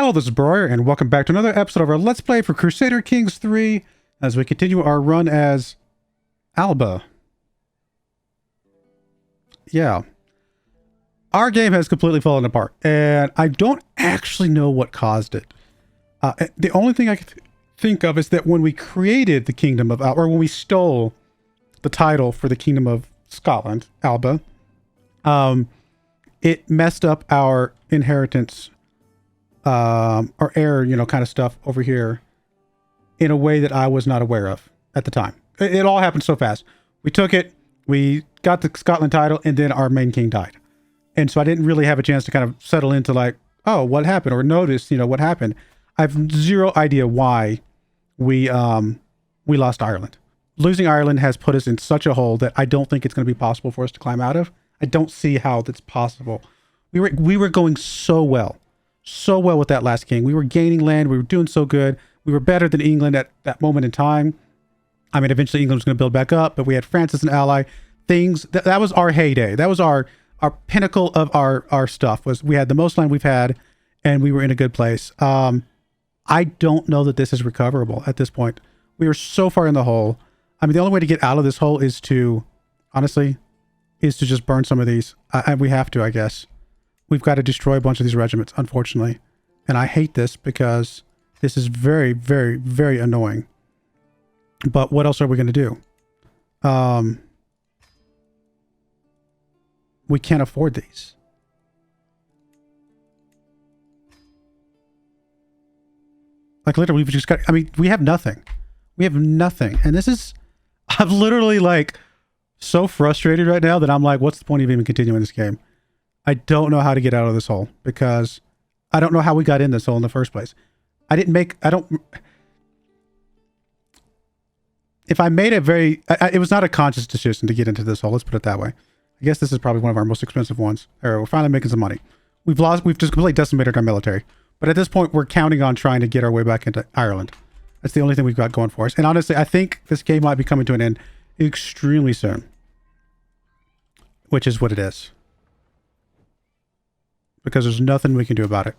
Hello, this is Broyar, and welcome back to another episode of our Let's Play for Crusader Kings III as we continue our run as Alba. Yeah. Our game has completely fallen apart, and I don't actually know what caused it. The only thing I can think of is that when we created the Kingdom of Alba, or when we stole the title for the Kingdom of Scotland, Alba, it messed up our inheritance or heir, kind of stuff over here in a way that I was not aware of at the time. It all happened so fast. We took it, we got the Scotland title, and then our main king died. And so I didn't really have a chance to kind of settle into like, oh, what happened? Or notice, what happened. I have zero idea why we lost Ireland. Losing Ireland has put us in such a hole that I don't think it's going to be possible for us to climb out of. I don't see how that's possible. We were going so well with that last king. We were gaining land. We were doing so good. We were better than England at that moment in time. I mean, eventually England was going to build back up, but we had France as an ally. That was our heyday. That was our pinnacle of our stuff. Was we had the most land we've had, and we were in a good place. I don't know that this is recoverable at this point. We are so far in the hole. I mean, the only way to get out of this hole is to, honestly, just burn some of these. And we have to, I guess. We've got to destroy a bunch of these regiments, unfortunately. And I hate this because this is very, very, very annoying. But what else are we going to do? We can't afford these. Like, literally, we've just got... I mean, we have nothing. We have nothing. And this is... I'm literally, like, so frustrated right now that I'm like, what's the point of even continuing this game? I don't know how to get out of this hole because I don't know how we got in this hole in the first place. If I made it it was not a conscious decision to get into this hole. Let's put it that way. I guess this is probably one of our most expensive ones. We're finally making some money. We've just completely decimated our military. But at this point, we're counting on trying to get our way back into Ireland. That's the only thing we've got going for us. And honestly, I think this game might be coming to an end extremely soon. Which is what it is. Because there's nothing we can do about it.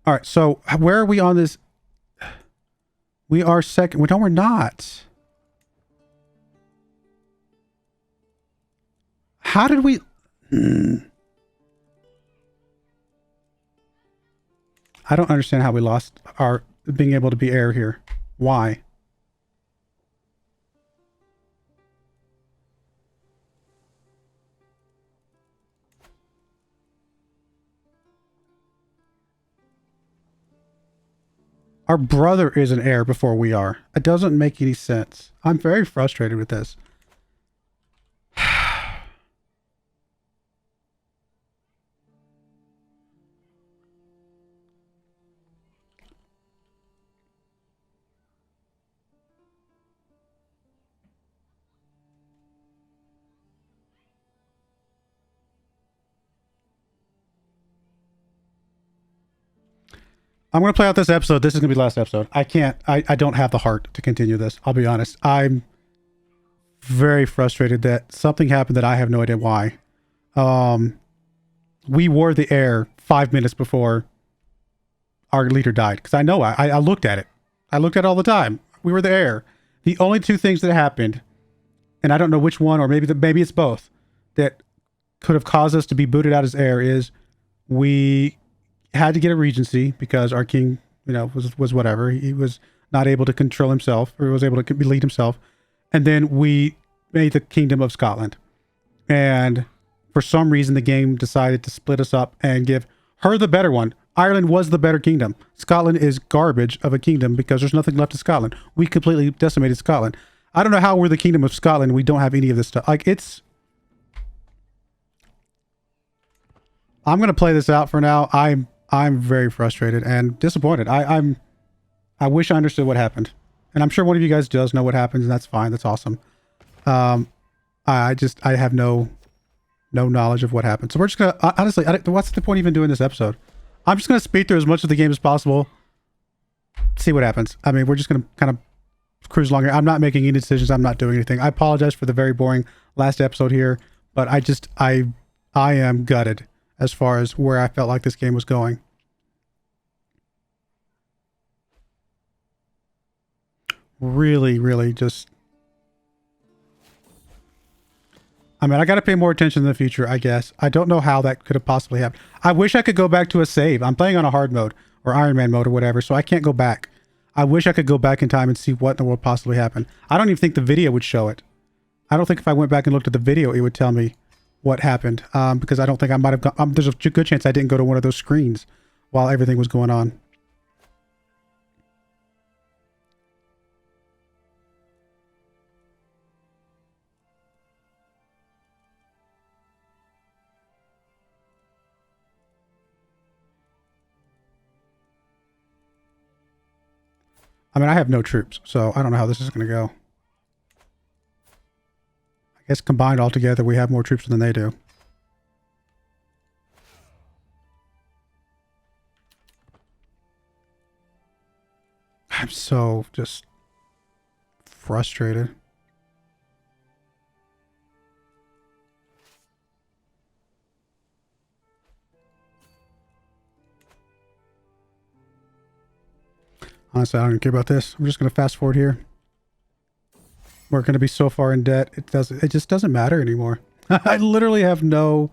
All right, so where are we on this? We are second. No, we're not. How did we... I don't understand how we lost our being able to be heir here. Why? Our brother is an heir before we are. It doesn't make any sense. I'm very frustrated with this. I'm going to play out this episode. This is going to be the last episode. I don't have the heart to continue this. I'll be honest. I'm very frustrated that something happened that I have no idea why. We were the heir 5 minutes before our leader died. Because I know, I looked at it. I looked at it all the time. We were the heir. The only two things that happened, and I don't know which one, or maybe it's both, that could have caused us to be booted out as heir is we had to get a regency because our king, was whatever. He was not able to control himself, or was able to lead himself. And then we made the Kingdom of Scotland. And for some reason, the game decided to split us up and give her the better one. Ireland was the better kingdom. Scotland is garbage of a kingdom because there's nothing left of Scotland. We completely decimated Scotland. I don't know how we're the Kingdom of Scotland and we don't have any of this stuff. Like, I'm going to play this out for now. I'm very frustrated and disappointed. I wish I understood what happened. And I'm sure one of you guys does know what happens, and that's fine. That's awesome. I have no knowledge of what happened. So we're just going to, honestly, what's the point even doing this episode? I'm just going to speed through as much of the game as possible. See what happens. I mean, we're just going to kind of cruise along here. I'm not making any decisions. I'm not doing anything. I apologize for the very boring last episode here, but I am gutted as far as where I felt like this game was going. Really, really just... I mean, I got to pay more attention in the future, I guess. I don't know how that could have possibly happened. I wish I could go back to a save. I'm playing on a hard mode or Iron Man mode or whatever, so I can't go back. I wish I could go back in time and see what in the world possibly happened. I don't even think the video would show it. I don't think if I went back and looked at the video, it would tell me what happened. Because I don't think I might have gone... there's a good chance I didn't go to one of those screens while everything was going on. I mean, I have no troops, so I don't know how this is going to go. I guess combined all together, we have more troops than they do. I'm so just frustrated. Honestly, I don't even care about this. I'm just going to fast forward here. We're going to be so far in debt. It just doesn't matter anymore. I literally have no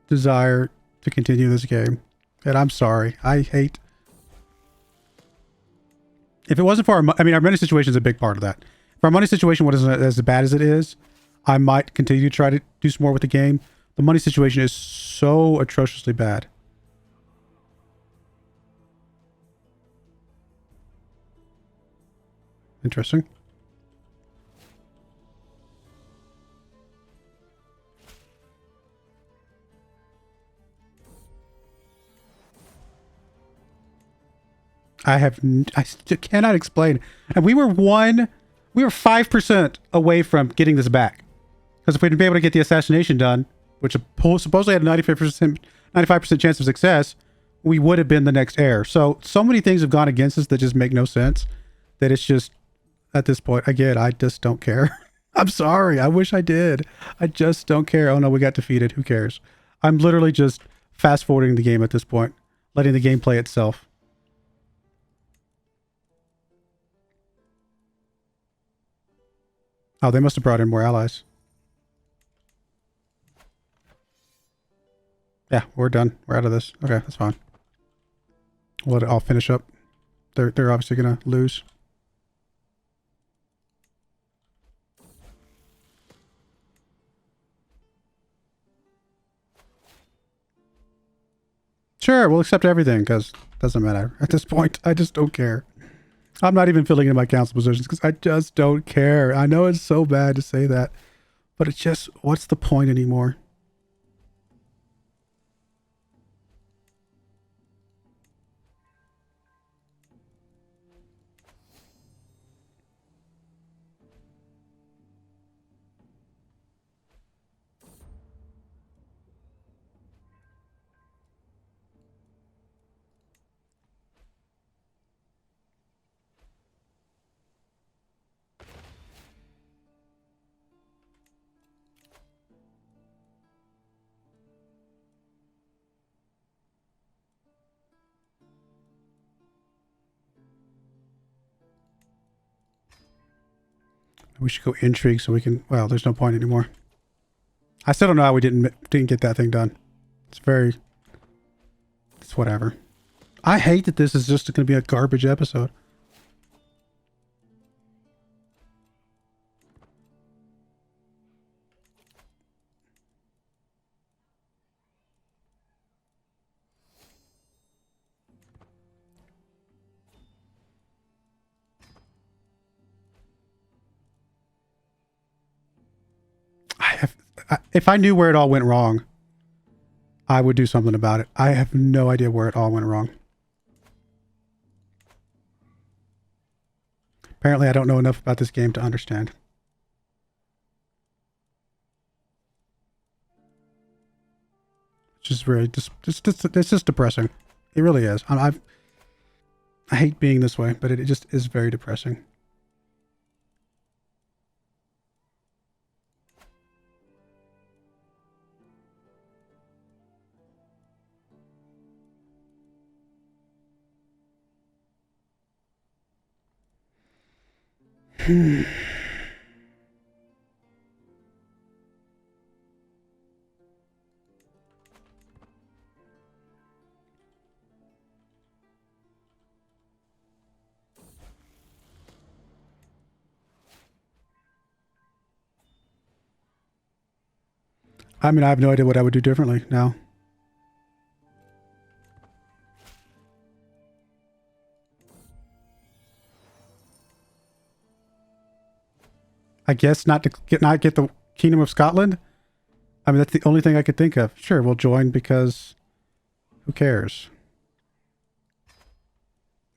desire to continue this game. And I'm sorry. I hate... If it wasn't for our... I mean, our money situation is a big part of that. If our money situation wasn't as bad as it is, I might continue to try to do some more with the game. The money situation is so atrociously bad. Interesting. I still cannot explain. And we were 5% away from getting this back. Because if we'd been able to get the assassination done, which supposedly had a 95% chance of success, we would have been the next heir. So many things have gone against us that just make no sense. That it's just, at this point, again, I just don't care. I'm sorry. I wish I did. I just don't care. Oh no, we got defeated. Who cares? I'm literally just fast forwarding the game at this point. Letting the game play itself. Oh, they must have brought in more allies. Yeah, we're done. We're out of this. Okay, that's fine. We'll let it all finish up. They're obviously gonna lose. Sure, we'll accept everything because it doesn't matter. At this point, I just don't care. I'm not even filling in my council positions because I just don't care. I know it's so bad to say that, but it's just, what's the point anymore? We should go intrigue so we can... Well, there's no point anymore. I still don't know how we didn't get that thing done. It's very... It's whatever. I hate that this is just going to be a garbage episode. If I knew where it all went wrong, I would do something about it. I have no idea where it all went wrong. Apparently, I don't know enough about this game to understand. It's just really, it's just depressing. It really is. I hate being this way, but it just is very depressing. I mean, I have no idea what I would do differently now. I guess not get the Kingdom of Scotland. I mean, that's the only thing I could think of. Sure, we'll join because who cares?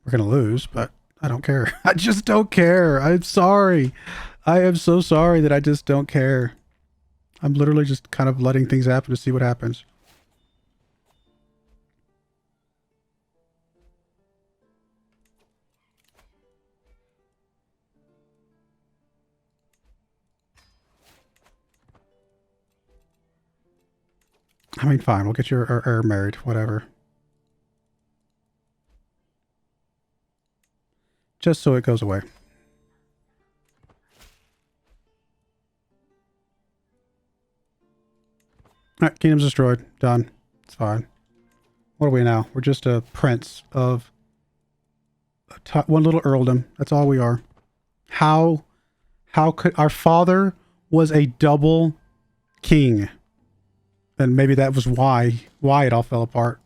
We're gonna lose, but I don't care. I just don't care. I'm sorry. I am so sorry that I just don't care. I'm literally just kind of letting things happen to see what happens. I mean, fine. We'll get your heir married. Whatever. Just so it goes away. Alright, kingdom's destroyed. Done. It's fine. What are we now? We're just a prince of one little earldom. That's all we are. How could our father was a double king? And maybe that was why it all fell apart.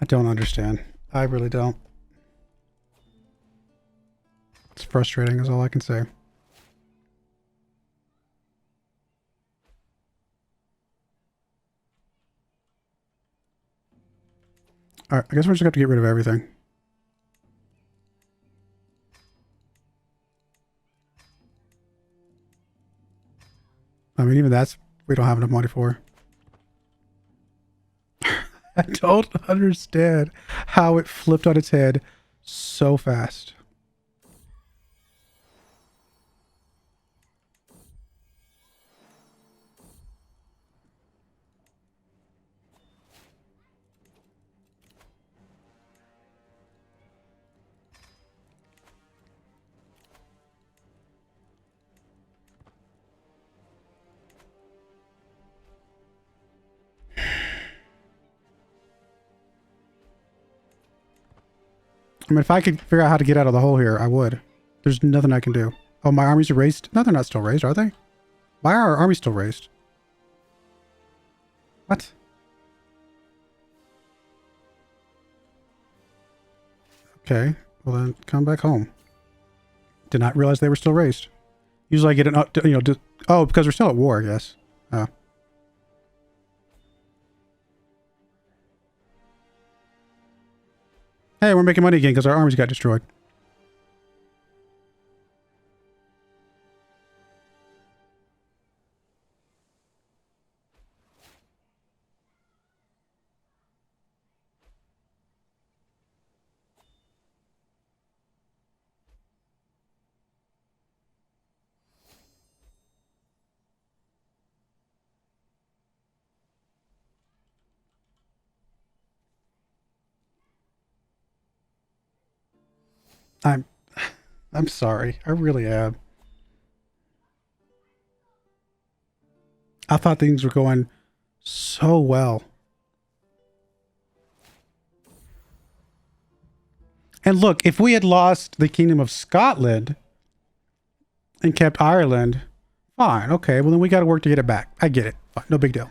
I don't understand. I really don't. It's frustrating is all I can say. Alright, I guess we're just going to have to get rid of everything. I mean, even that's we don't have enough money for. I don't understand how it flipped on its head so fast. I mean, if I could figure out how to get out of the hole here, I would. There's nothing I can do. Oh, my armies are raised? No, they're not still raised, are they? Why are our armies still raised? What? Okay, well then come back home. Did not realize they were still raised. Usually I get an, oh, because we're still at war, I guess. Oh. Hey, we're making money again because our armies got destroyed. I'm sorry. I really am. I thought things were going so well. And look, if we had lost the Kingdom of Scotland and kept Ireland, fine. Okay, well then we got to work to get it back. I get it. Fine, no big deal.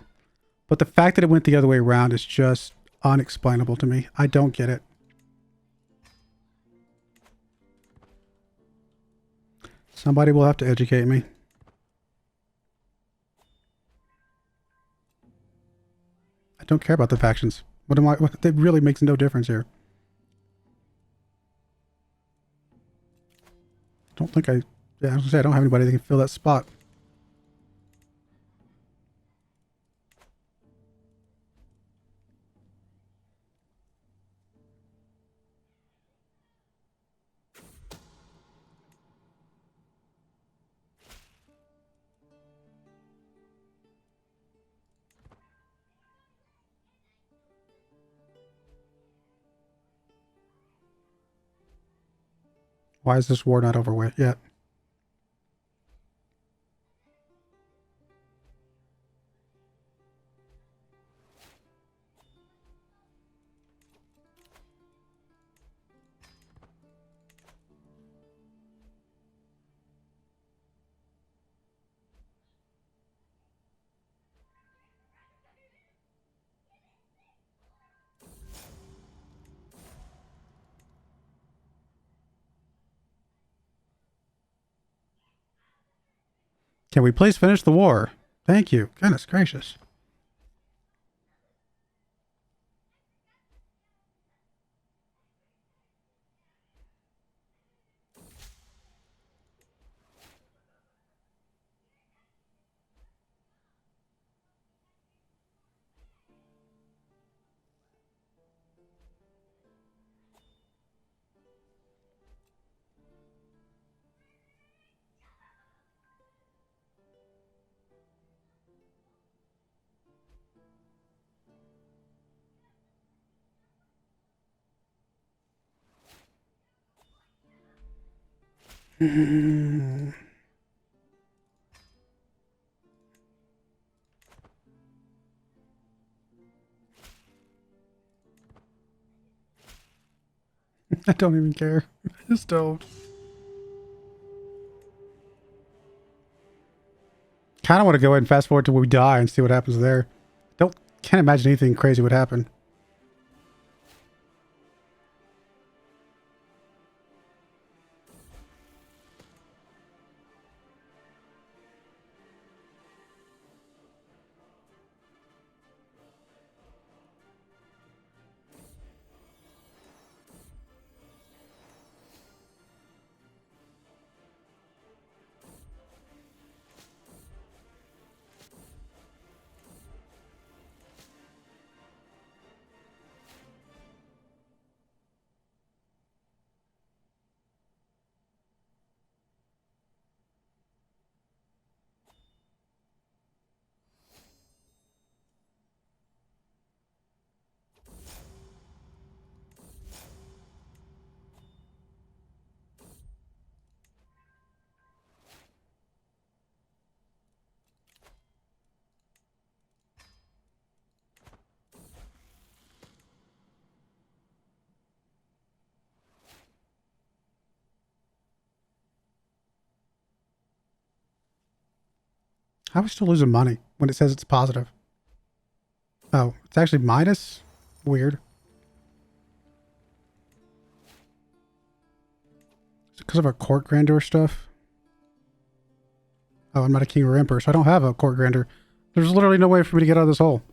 But the fact that it went the other way around is just unexplainable to me. I don't get it. Somebody will have to educate me. I don't care about the factions. What am I? It really makes no difference here. I don't think I... Yeah, I was gonna say, I don't have anybody that can fill that spot. Why is this war not over with yet? Can we please finish the war? Thank you. Goodness gracious. I don't even care. I just don't. Kind of want to go ahead and fast forward to when we die and see what happens there. Can't imagine anything crazy would happen. How are we still losing money when it says it's positive? Oh, it's actually minus? Weird. Is it because of our court grandeur stuff? Oh, I'm not a king or emperor, so I don't have a court grandeur. There's literally no way for me to get out of this hole.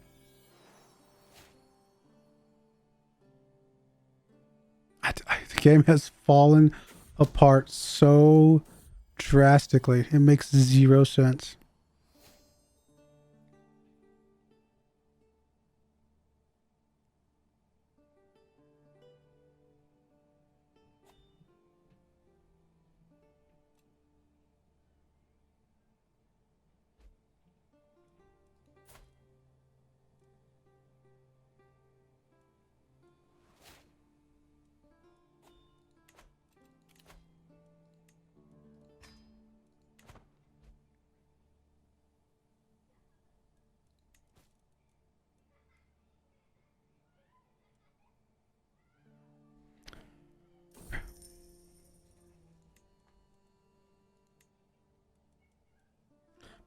The game has fallen apart so drastically. It makes zero sense.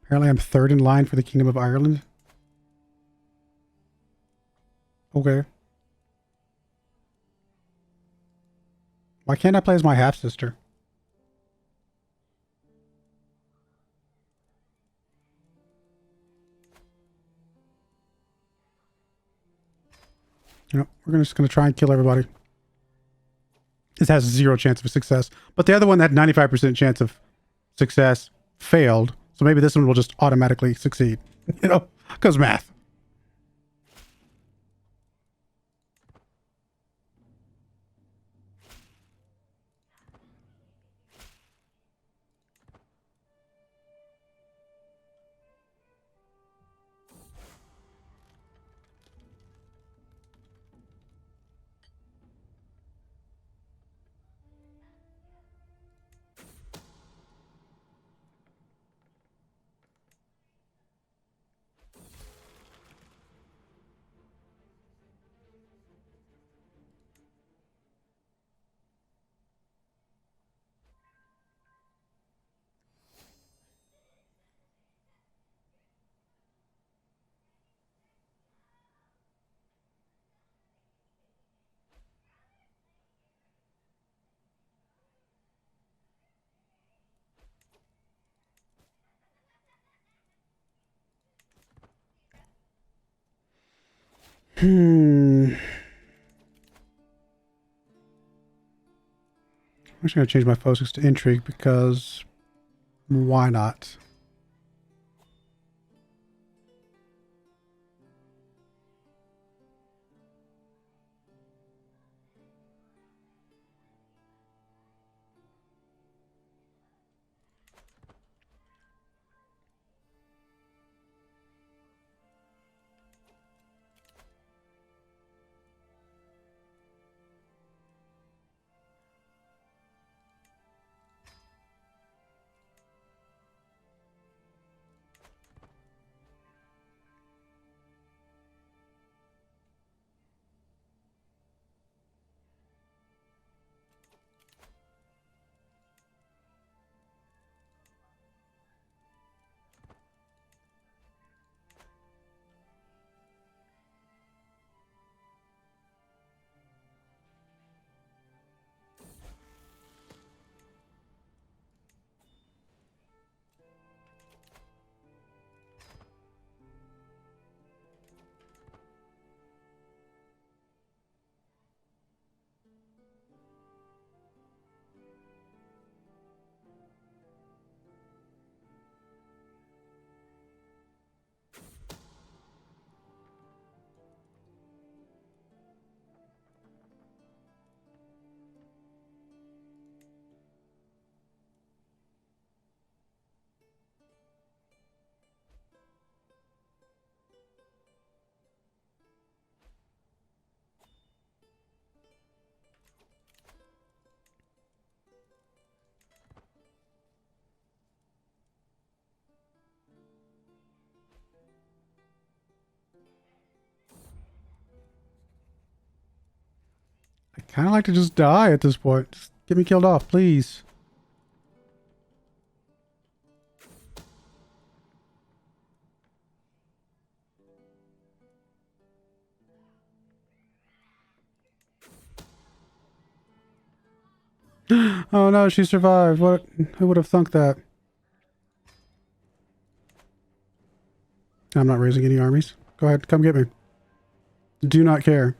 Apparently I'm third in line for the Kingdom of Ireland. Okay. Why can't I play as my half-sister? You know, we're just going to try and kill everybody. This has 0 chance of success. But the other one that had 95% chance of success failed. So maybe this one will just automatically succeed. You know, because math. I'm just going to change my focus to intrigue because why not? I kind of like to just die at this point. Just get me killed off, please. Oh no, she survived. What? Who would have thunk that? I'm not raising any armies. Go ahead, come get me. Do not care.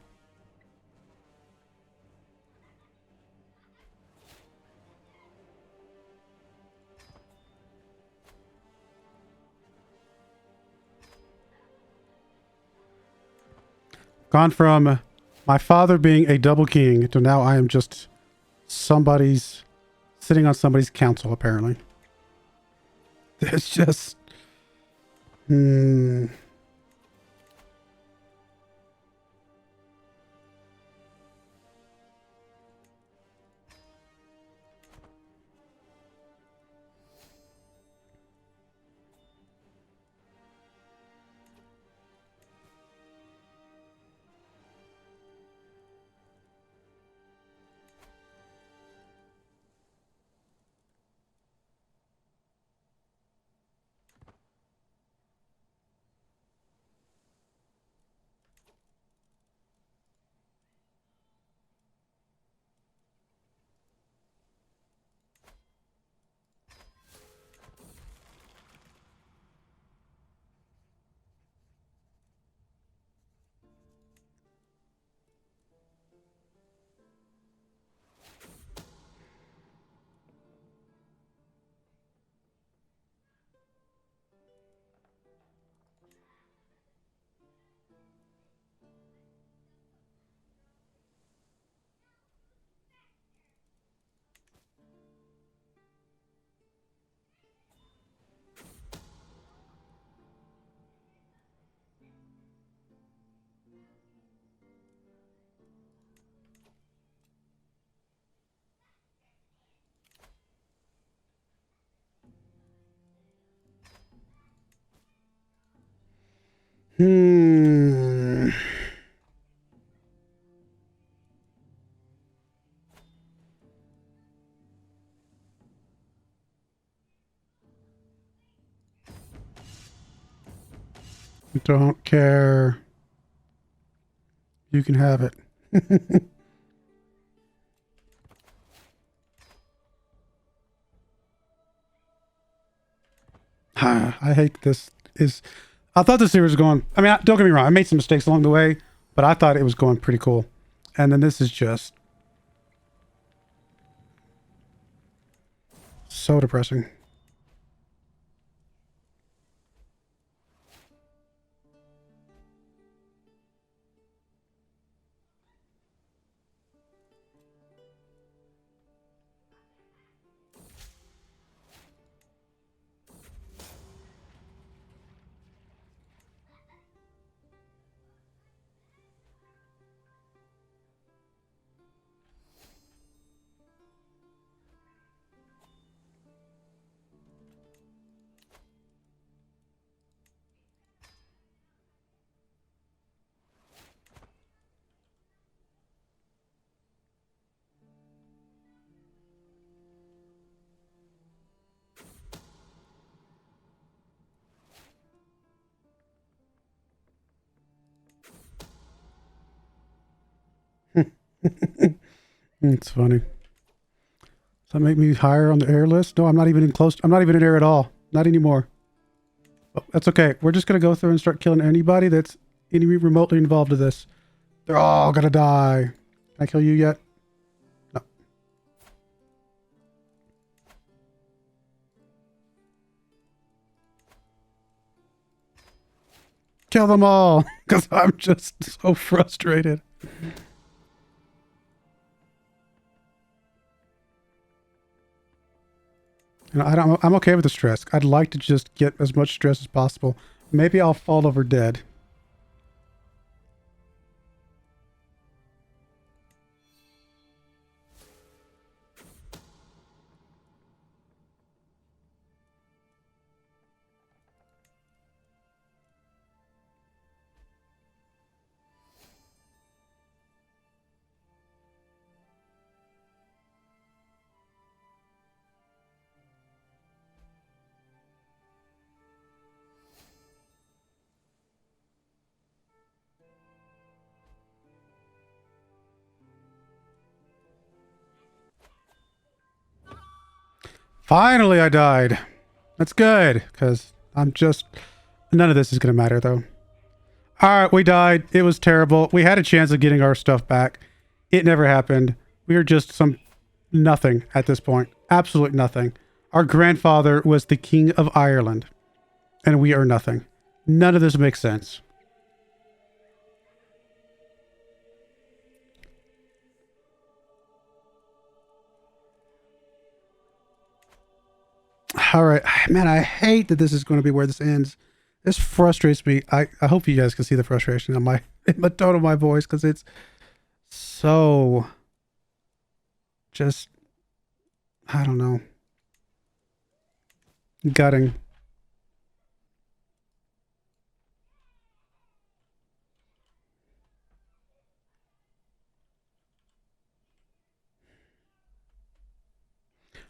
Gone from my father being a double king to now I am just somebody's sitting on somebody's council, apparently. It's just Hmm. Don't care. You can have it. I hate this. I thought the series was going. I mean, don't get me wrong. I made some mistakes along the way, but I thought it was going pretty cool. And then this is just so depressing. It's funny. Does that make me higher on the air list? No, I'm not even in close. I'm not even in air at all. Not anymore. Oh, that's okay. We're just going to go through and start killing anybody that's any remotely involved in this. They're all going to die. Can I kill you yet? No. Kill them all. Because I'm just so frustrated. You know, I'm okay with the stress. I'd like to just get as much stress as possible. Maybe I'll fall over dead. Finally, I died. That's good, because I'm just... None of this is going to matter, though. Alright, we died. It was terrible. We had a chance of getting our stuff back. It never happened. We are just some... nothing at this point. Absolute nothing. Our grandfather was the King of Ireland. And we are nothing. None of this makes sense. All right, man, I hate that this is going to be where this ends. This frustrates me. I hope you guys can see the frustration in the tone of my voice, because it's so just, I don't know, gutting.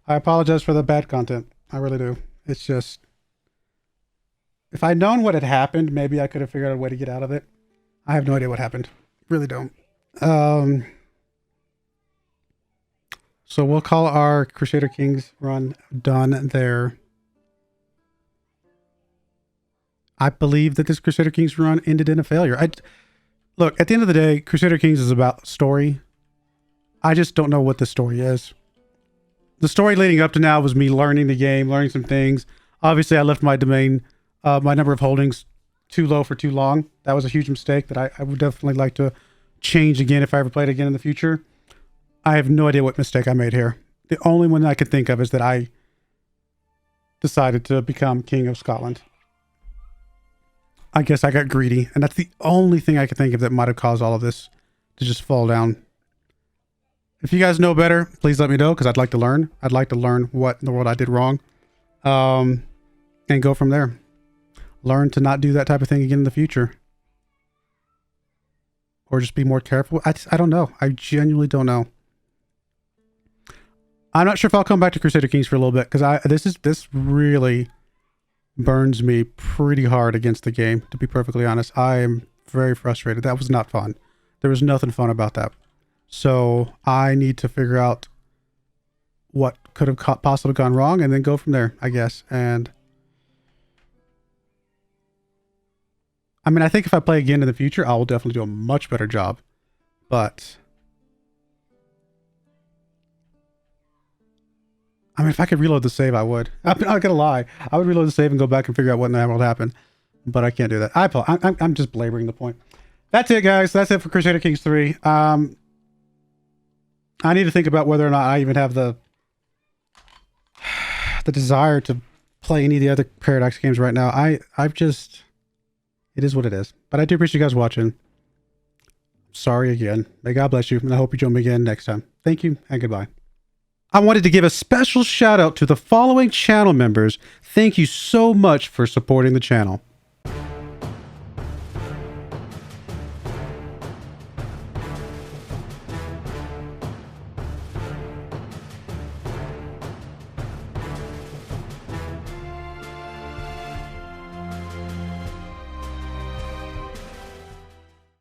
I apologize for the bad content. I really do. It's just, if I'd known what had happened, maybe I could have figured out a way to get out of it. I have no idea what happened. Really don't. So we'll call our Crusader Kings run done there. I believe that this Crusader Kings run ended in a failure. Look, at the end of the day, Crusader Kings is about story. I just don't know what the story is. The story leading up to now was me learning the game, learning some things. Obviously, I left my domain, my number of holdings too low for too long. That was a huge mistake that I would definitely like to change again if I ever played again in the future. I have no idea what mistake I made here. The only one I could think of is that I decided to become King of Scotland. I guess I got greedy, and that's the only thing I could think of that might have caused all of this to just fall down. If you guys know better, please let me know, because I'd like to learn. I'd like to learn what in the world I did wrong, and go from there. learn to not do that type of thing again in the future. Or just be more careful. I don't know. I genuinely don't know. I'm not sure if I'll come back to Crusader Kings for a little bit, because this really burns me pretty hard against the game, to be perfectly honest. I am very frustrated. That was not fun. There was nothing fun about that. So I need to figure out what could have possibly gone wrong and then go from there, I guess. And I mean, I think if I play again in the future, I will definitely do a much better job. But I mean, if I could reload the save, I would. I'm not gonna lie. I would reload the save and go back and figure out what in the hell happened. But I can't do that. I'm just belaboring the point. That's it, guys. That's it for Crusader Kings 3. I need to think about whether or not I even have the desire to play any of the other Paradox games right now. I've just... It is what it is. But I do appreciate you guys watching. Sorry again. May God bless you, and I hope you join me again next time. Thank you, and goodbye. I wanted to give a special shout out to the following channel members. Thank you so much for supporting the channel.